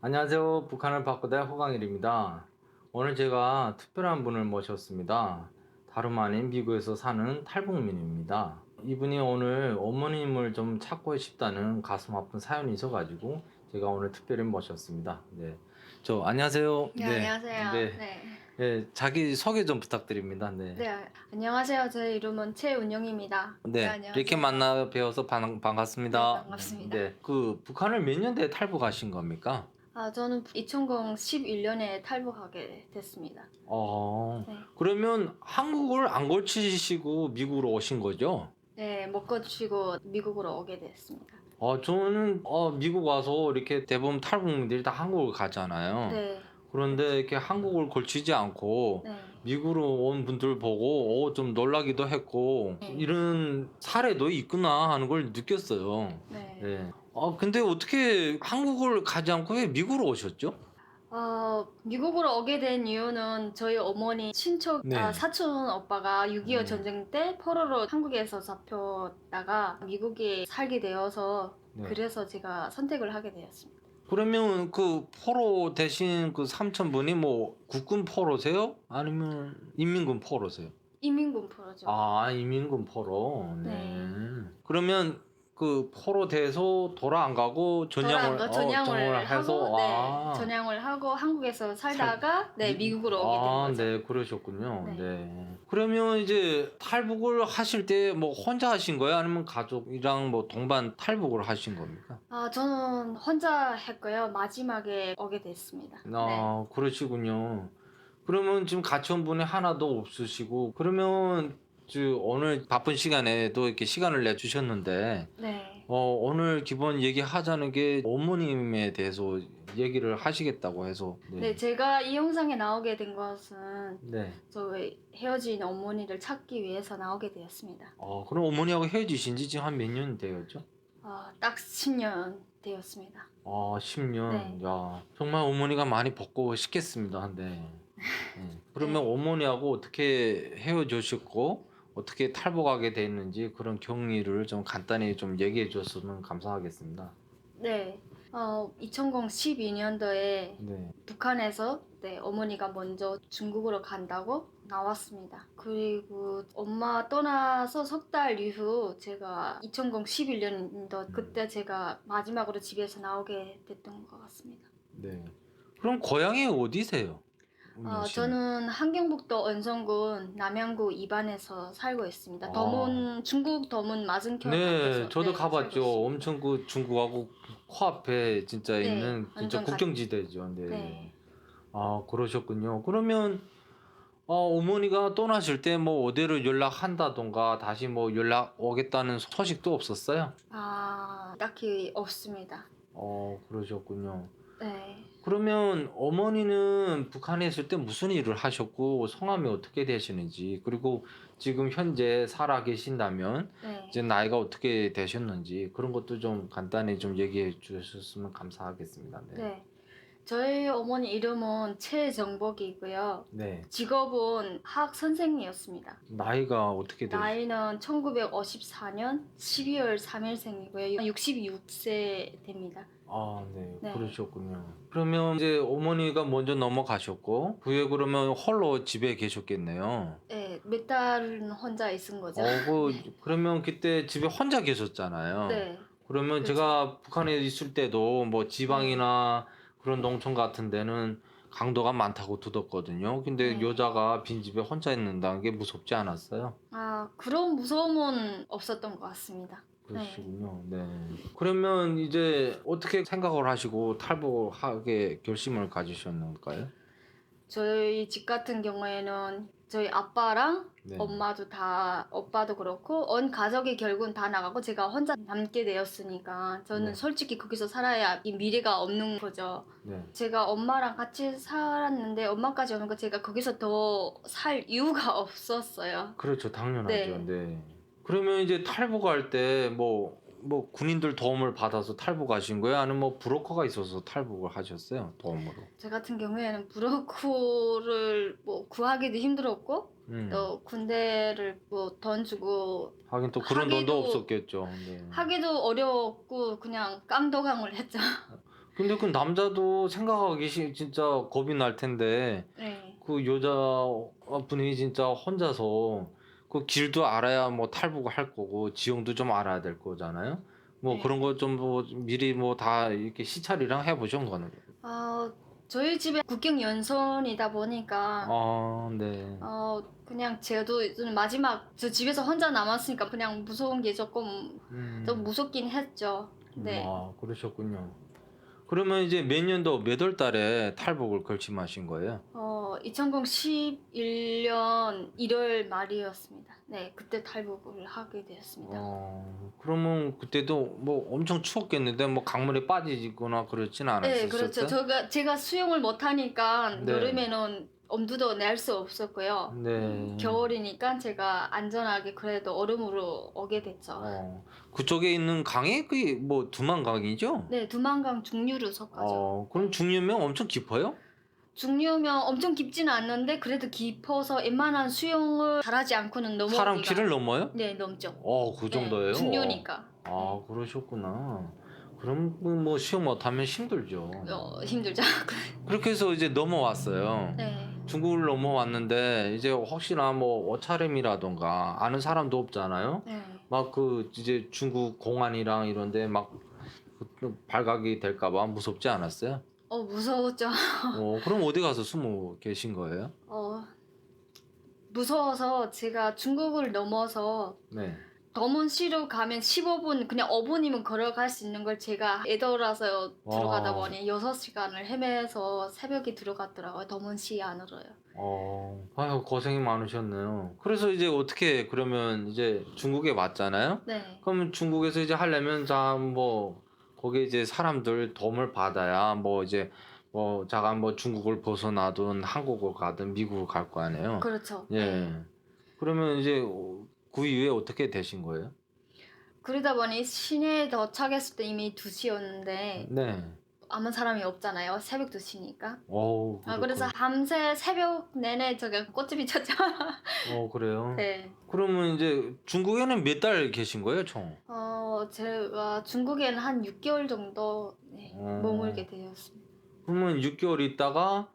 안녕하세요. 북한을 바꾸다 호강일입니다. 오늘 제가 특별한 분을 모셨습니다. 다름 아닌 미국에서 사는 탈북민입니다. 이분이 오늘 어머님을 좀 찾고 싶다는 가슴 아픈 사연이 있어가지고 제가 오늘 특별히 모셨습니다. 네. 안녕하세요. 네, 네. 안녕하세요. 네. 네. 네. 자기 소개 좀 부탁드립니다. 네. 네, 안녕하세요. 제 이름은 최은영입니다. 네, 네. 이렇게 안녕하세요. 만나 뵈어서 네, 반갑습니다. 반갑습니다. 네. 그 북한을 몇 년대에 탈북하신 겁니까? 저는 2011년에 탈북하게 됐습니다. 네. 그러면 한국을 안 걸치시고 미국으로 오신 거죠? 네, 못 거치고 미국으로 오게 됐습니다. 저는 미국 와서 이렇게 대부분 탈북민들이 다 한국을 가잖아요. 네, 그런데 이렇게 한국을 걸치지 않고 네. 미국으로 온 분들 보고 좀 놀라기도 했고 네. 이런 사례도 있구나 하는 걸 느꼈어요. 네. 네. 근데 어떻게 한국을 가지 않고 왜 미국으로 오셨죠? 미국으로 오게 된 이유는 저희 어머니 친척, 네. 사촌 오빠가 6.25 네. 전쟁 때 포로로 한국에서 잡혔다가 미국에 살게 되어서 네. 그래서 제가 선택을 하게 되었습니다. 그러면 그 포로 대신 그 삼촌분이 뭐 국군 포로세요? 아니면 인민군 포로세요? 이민군 포로죠. 인민군 포로. 네. 네. 그러면 그 포로 돼서 돌아 안 가고 전향을 전향을 해서 하고, 네, 전향을 하고 한국에서 살다가 네, 미국으로 오게 된 거죠. 네, 그러셨군요. 네. 네. 그러면 이제 탈북을 하실 때 뭐 혼자 하신 거예요? 아니면 가족이랑 뭐 동반 탈북을 하신 겁니까? 저는 혼자 했고요. 마지막에 오게 됐습니다. 네. 그러시군요. 그러면 지금 같이 온 분이 하나도 없으시고, 그러면 오늘 바쁜 시간에도 이렇게 시간을 내주셨는데, 네. 오늘 기본 얘기하자는 게 어머님에 대해서 얘기를 하시겠다고 해서. 네, 제가 이 영상에 나오게 된 것은 네. 저희 헤어진 어머니를 찾기 위해서 나오게 되었습니다. 그럼 어머니하고 헤어지신 지 지금 한 몇 년 되었죠? 딱 10년 되었습니다. 10년. 네. 야, 정말 어머니가 많이 벗고 싶겠습니다. 네. 그러면 네. 어머니하고 어떻게 헤어지셨고, 어떻게 탈북하게 됐는지 그런 경위를 좀 간단히 좀 얘기해 줬으면 감사하겠습니다. 네. 2012년도에 네. 북한에서 네, 어머니가 먼저 중국으로 간다고 나왔습니다. 그리고 엄마 떠나서 석 달 이후 제가 2011년도 그때 제가 마지막으로 집에서 나오게 됐던 것 같습니다. 네. 그럼 고향이 어디세요? 은영 씨는? 저는 함경북도 언성군 남양구 이반에서 살고 있습니다. 아. 중국 더문 맞은편 네, 앞에서 저도 살고 가봤죠. 있습니다. 엄청 그 중국하고 코앞에 진짜 네, 있는 진짜 완전 국경지대죠. 네. 네. 그러셨군요. 그러면 어머니가 떠나실 때 뭐 어디로 연락한다던가 다시 뭐 연락 오겠다는 소식도 없었어요? 딱히 없습니다. 그러셨군요. 네. 그러면 어머니는 북한에 있을 때 무슨 일을 하셨고 성함이 어떻게 되시는지, 그리고 지금 현재 살아 계신다면 네. 이제 나이가 어떻게 되셨는지 그런 것도 좀 간단히 좀 얘기해 주셨으면 감사하겠습니다. 네. 네. 저희 어머니 이름은 최정복이고요. 네. 직업은 학선생이었습니다 나이가 어떻게 되세요? 나이는 1954년 12월 3일생이고요. 66세 됩니다. 네. 네. 그러셨군요. 그러면 이제 어머니가 먼저 넘어가셨고, 그 후에 그러면 홀로 집에 계셨겠네요. 네, 몇 달은 혼자 있은 거죠. 그러면 그때 집에 혼자 계셨잖아요. 네. 그러면 그렇죠. 제가 북한에 있을 때도 뭐 지방이나 그런 농촌 같은 데는 강도가 많다고 들었거든요. 근데 네. 여자가 빈집에 혼자 있는다는 게 무섭지 않았어요? 그런 무서움은 없었던 것 같습니다. 그러시군요. 네. 그러면 이제 어떻게 생각을 하시고 탈북하게 결심을 가지셨는가요? 저희 집 같은 경우에는 저희 아빠랑 네. 오빠도 그렇고 온 가족이 결국은 다 나가고 제가 혼자 남게 되었으니까 저는 네. 솔직히 거기서 살아야 이 미래가 없는 거죠. 네. 제가 엄마랑 같이 살았는데 엄마까지 오는 거 제가 거기서 더 살 이유가 없었어요. 그렇죠. 당연하죠. 네. 네. 그러면 이제 탈북할 때 뭐 군인들 도움을 받아서 탈북하신 거예요? 아니면 뭐 브로커가 있어서 탈북을 하셨어요? 도움으로. 저 같은 경우에는 브로커를 뭐 구하기도 힘들었고 음. 또 군대를 뭐 돈 주고 하긴 또 그런 돈도 하기도- 없었겠죠. 네. 하기도 어려웠고 그냥 깡도강을 했죠. 근데 그 남자도 생각하기 진짜 겁이 날 텐데 네. 그 여자분이 진짜 혼자서 그 길도 알아야 뭐 탈북할 거고 지형도 좀 알아야 될 거잖아요. 뭐 네. 그런 거 좀 뭐 미리 뭐 다 이렇게 시찰이랑 해보신 거는. 저희 집에 국경 연선이다 보니까 아, 네. 그냥 저도 좀 마지막 저 집에서 혼자 남았으니까 그냥 무서운 게 조금 좀 무섭긴 했죠. 네. 그러셨군요. 그러면 이제 몇 년도 몇 월 달에 탈북을 결심하신 거예요? 2011년 1월 말이었습니다. 네, 그때 탈북을 하게 되었습니다. 그러면 그때도 뭐 엄청 추웠겠는데 뭐 강물에 빠지거나 그렇진 네, 않았었어요? 그렇죠. 제가 수영을 못하니까 네. 여름에는 엄두도 낼 수 없었고요. 네. 겨울이니까 제가 안전하게 그래도 얼음으로 오게 됐죠. 그쪽에 있는 강이 그게 뭐 두만강이죠? 네, 두만강 중류로 섞어죠. 그럼 중류면 엄청 깊어요? 중류면 엄청 깊지는 않는데 그래도 깊어서 웬만한 수영을 잘하지 않고는 넘어오기가. 사람 키를 넘어요? 네, 넘죠. 그 정도예요? 네, 중류니까. 네. 그러셨구나. 그럼 뭐 수영 못하면 힘들죠. 힘들죠. 그렇게 해서 이제 넘어왔어요. 네. 중국을 넘어왔는데 이제 혹시나 뭐 옷차림이라던가 아는 사람도 없잖아요. 네. 막 그 이제 중국 공안이랑 이런데 막 발각이 될까봐 무섭지 않았어요? 무서웠죠. 그럼 어디 가서 숨어 계신 거예요? 무서워서 제가 중국을 넘어서 네. 더문시로 가면 15분 그냥 5분이면 걸어갈 수 있는 걸 제가 애더라서 들어가다 보니 6시간을 헤매서 새벽에 들어갔더라고요. 더문시 안으로요. 아유, 고생이 많으셨네요. 그래서 이제 어떻게 그러면 이제 중국에 왔잖아요? 네. 그럼 중국에서 이제 하려면 뭐 거기 이제 사람들 도움을 받아야 뭐 이제 뭐 자가 뭐 중국을 벗어나든 한국을 가든 미국을 갈 거 아니에요? 그렇죠. 예. 네. 그러면 이제 그 이후에 어떻게 되신 거예요? 그러다 보니 시내에 도착했을 때 이미 2시였는데 네. 아무 사람이 없잖아요. 새벽 2시니까. 그래서 그렇구나. 밤새 새벽 내내 제가 꽃집이 쳤죠. 그래요? 네. 그러면 이제 중국에는 몇 달 계신 거예요, 총? 제가 중국에는 한 6개월 정도 머물게 되었습니다. 그러면 6개월 있다가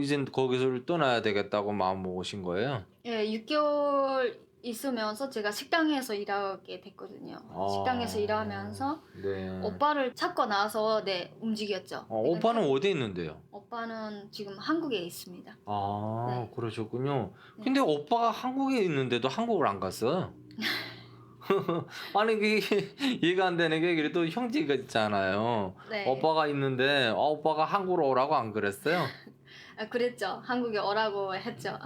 이제 거기서 떠나야 되겠다고 마음 먹으신 거예요? 예, 6개월 있으면서 제가 식당에서 일하게 됐거든요. 식당에서 일하면서 네. 오빠를 찾고 나서 움직였죠. 오빠는 어디 있는데요? 오빠는 지금 한국에 있습니다. 네. 그러셨군요. 네. 근데 오빠가 한국에 있는데도 한국을 안 갔어요? 아니 그게 이해가 안 되는 게 그래도 형제가 있잖아요. 네. 오빠가 있는데 오빠가 한국으로 오라고 안 그랬어요? 그랬죠. 한국에 오라고 했죠.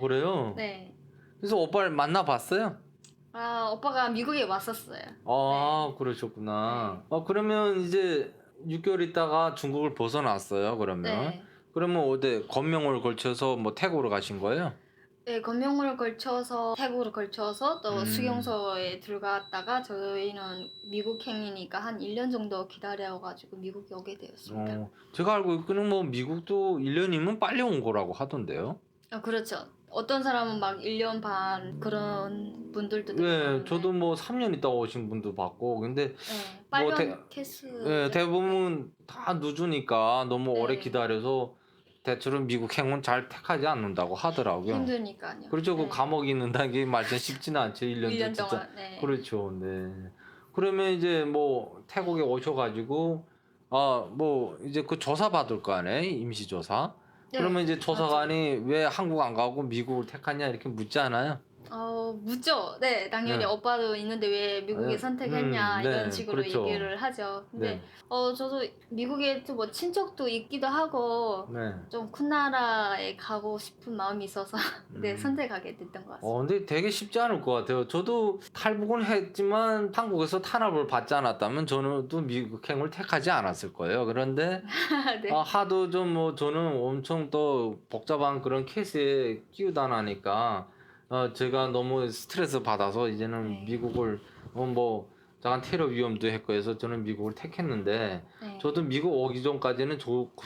그래요? 네. 그래서 오빠를 만나봤어요? 오빠가 미국에 왔었어요. 그러셨구나. 그러면 이제 6개월 있다가 중국을 벗어났어요, 그러면. 네. 그러면 어디 건명을 걸쳐서 뭐 태국으로 가신 거예요? 네, 건명을 걸쳐서 태국으로 걸쳐서 또 수용소에 들어갔다가 저희는 미국행이니까 한 1년 정도 기다려가지고 미국에 오게 되었습니다. 제가 알고 있기는 뭐 미국도 1년이면 빨리 온 거라고 하던데요. 그렇죠. 어떤 사람은 막 1년 반 그런 분들도 네, 많은데. 저도 뭐 3년 있다 오신 분도 봤고, 근데 네, 빨간 캐스. 네, 대부분 다 늦으니까 너무 오래 네. 기다려서 대체로 미국 행운 잘 택하지 않는다고 하더라고요. 힘드니까요. 그렇죠. 그 네. 감옥에 있는다는 게 말처럼 쉽지는 않죠. 1년 1년 진짜. 동안. 네. 그렇죠. 네. 그러면 이제 뭐 태국에 오셔가지고 뭐 이제 그 조사 받을 거 아니에요? 임시 조사. 네, 그러면 이제 맞죠. 조사관이 왜 한국 안 가고 미국을 택하냐 이렇게 묻지 않아요? 묻죠. 네, 당연히 네. 오빠도 있는데 왜 미국에 선택했냐 네, 이런 식으로 그렇죠. 얘기를 하죠. 근데 네. 저도 미국에 뭐 친척도 있기도 하고 네. 좀 큰 나라에 가고 싶은 마음이 있어서 음. 선택하게 됐던 것 같습니다. 근데 되게 쉽지 않을 것 같아요. 저도 탈북은 했지만 한국에서 탄압을 받지 않았다면 저는 또 미국행을 택하지 않았을 거예요. 그런데 네. 하도 좀 뭐 저는 엄청 또 복잡한 그런 케이스에 끼우다 나니까 제가 너무 스트레스 받아서 이제는 네. 미국을 뭐 약간 테러 위험도 했고 해서 저는 미국을 택했는데 네. 저도 미국 오기 전까지는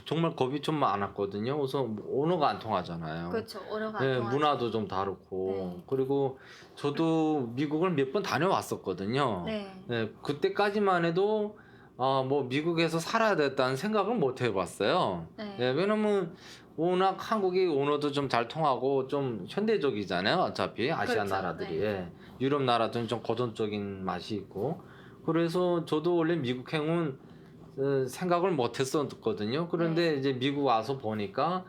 정말 겁이 좀 많았거든요. 그래서 언어가 안 통하잖아요. 그렇죠. 언어가 네, 안 통하죠. 문화도 좀 다르고 네. 그리고 저도 미국을 몇 번 다녀왔었거든요. 네. 네, 그때까지만 해도 뭐 미국에서 살아야 됐다는 생각은 못 해봤어요. 네. 예, 왜냐면 워낙 한국이 언어도 좀 잘 통하고 좀 현대적이잖아요. 어차피 아시아 그렇죠. 나라들이. 네. 예. 유럽 나라들은 좀 고전적인 맛이 있고. 그래서 저도 원래 미국행은 생각을 못 했었거든요. 그런데 네. 이제 미국 와서 보니까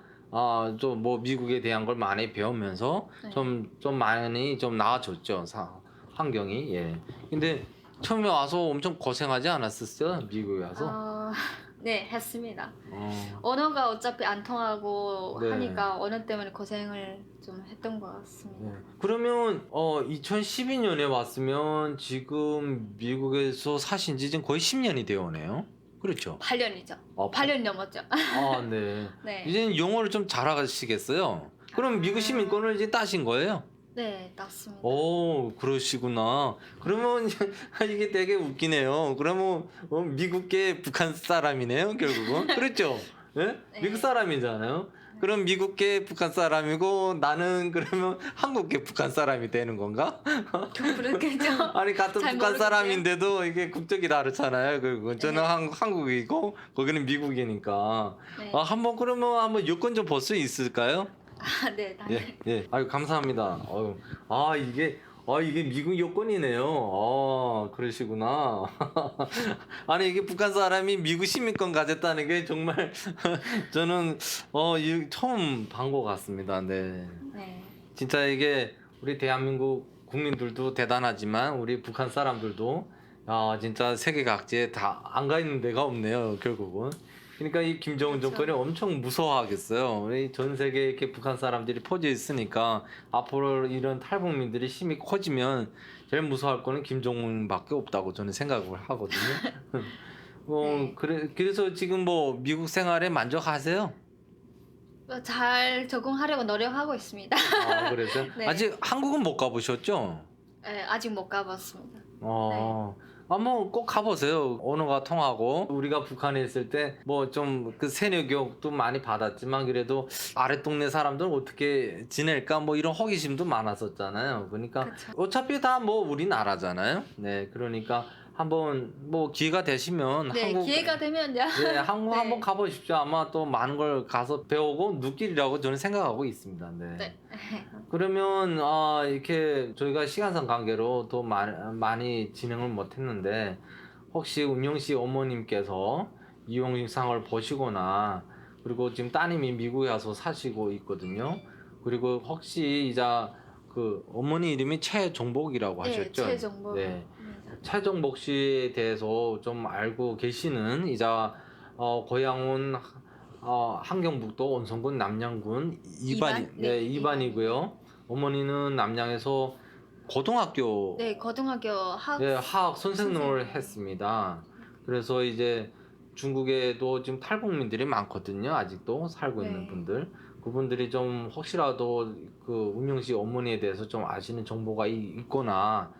좀 뭐 미국에 대한 걸 많이 배우면서 네. 좀 많이 좀 나아졌죠. 환경이. 예. 근데 처음에 와서 엄청 고생하지 않았었어요? 미국에 와서? 네, 했습니다. 어, 언어가 어차피 안 통하고 네. 하니까 언어 때문에 고생을 좀 했던 것 같습니다. 네. 그러면 2012년에 왔으면 지금 미국에서 사신 지 지금 거의 10년이 되어오네요. 그렇죠? 8년이죠. 어, 8년 넘었죠. 네. 네. 이제는 영어를 좀 잘하시겠어요? 그럼 미국 시민권을 이제 따신 거예요? 네, 맞습니다. 오, 그러시구나. 그러면 이게 되게 웃기네요. 그러면 미국계 북한 사람이네요, 결국은. 그렇죠? 예? 네. 미국 사람이잖아요. 그럼 미국계 북한 사람이고 나는 그러면 한국계 북한 사람이 되는 건가? 그렇겠죠. 아니 같은 잘 북한 모르겠어요. 사람인데도 이게 국적이 다르잖아요. 결국은 저는 네. 한국이고 거기는 미국이니까. 네. 한번 그러면 한번 여권 좀 볼 수 있을까요? 네, 당연히. 예. 아유, 감사합니다. 이게 미국 여권이네요. 그러시구나. 아니, 이게 북한 사람이 미국 시민권 가졌다는 게 정말 저는 처음 본 것 같습니다. 네. 네. 진짜 이게 우리 대한민국 국민들도 대단하지만 우리 북한 사람들도 진짜 세계 각지에 다 안 가 있는 데가 없네요, 결국은. 그러니까 이 김정은 그렇죠. 정권이 엄청 무서워하겠어요. 우리 전 세계에 이렇게 북한 사람들이 퍼져 있으니까 앞으로 이런 탈북민들이 힘이 커지면 제일 무서워할 거는 김정은밖에 없다고 저는 생각을 하거든요. 네. 그래서 지금 뭐 미국 생활에 만족하세요? 잘 적응하려고 노력하고 있습니다. 그래서 네. 아직 한국은 못 가보셨죠? 네, 아직 못 가봤습니다. 뭐 꼭 가보세요. 언어가 통하고 우리가 북한에 있을 때 뭐 좀 그 세뇌 교육도 많이 받았지만 그래도 아랫 동네 사람들은 어떻게 지낼까 뭐 이런 호기심도 많았었잖아요. 그러니까 그쵸. 어차피 다 뭐 우리나라잖아요. 네, 그러니까 한번 뭐 기회가 되시면 네, 한국 기회가 되면 네, 한국 네. 한번 가보십시오. 아마 또 많은 걸 가서 배우고 느끼리라고 저는 생각하고 있습니다. 네. 네. 그러면 이렇게 저희가 시간상 관계로 더 많이 진행을 못했는데 혹시 운영 씨 어머님께서 이 영상을 보시거나 그리고 지금 따님이 미국에 와서 사시고 있거든요. 그리고 혹시 이제 그 어머니 이름이 최종복이라고 네, 하셨죠? 최정보. 네. 최종복 씨에 대해서 좀 알고 계시는 이제 고향은 함경북도 온성군 남양군 이반? 네, 이반이고요. 어머니는 남양에서 고등학교 네, 고등학교 화학 선생님을 선생님. 했습니다. 그래서 이제 중국에도 지금 탈북민들이 많거든요. 아직도 살고 있는 네. 분들. 그분들이 좀 혹시라도 그 운영 씨 어머니에 대해서 좀 아시는 정보가 있거나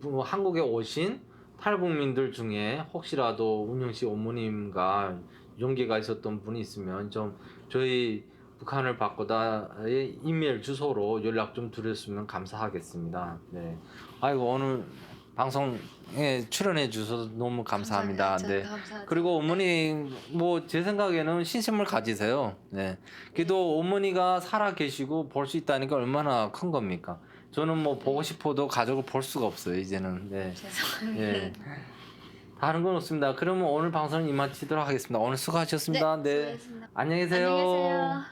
뭐 한국에 오신 탈북민들 중에 혹시라도 운영 씨 어머님과 연계가 있었던 분이 있으면 좀 저희 북한을 바꾸다의 이메일 주소로 연락 좀 드렸으면 감사하겠습니다. 네. 아이고 오늘 방송에 출연해 주셔서 너무 감사합니다. 네. 감사하죠. 그리고 어머니 뭐 제 생각에는 신심을 가지세요. 네. 그래도 어머니가 살아 계시고 볼 수 있다는 게 얼마나 큰 겁니까? 저는 뭐 보고 싶어도 가족을 볼 수가 없어요. 이제는. 네. 죄송합니다. 예. 다른 건 없습니다. 그러면 오늘 방송은 이마치도록 하겠습니다. 오늘 수고하셨습니다. 네. 수고하셨습니다. 안녕히 계세요. 안녕히 계세요.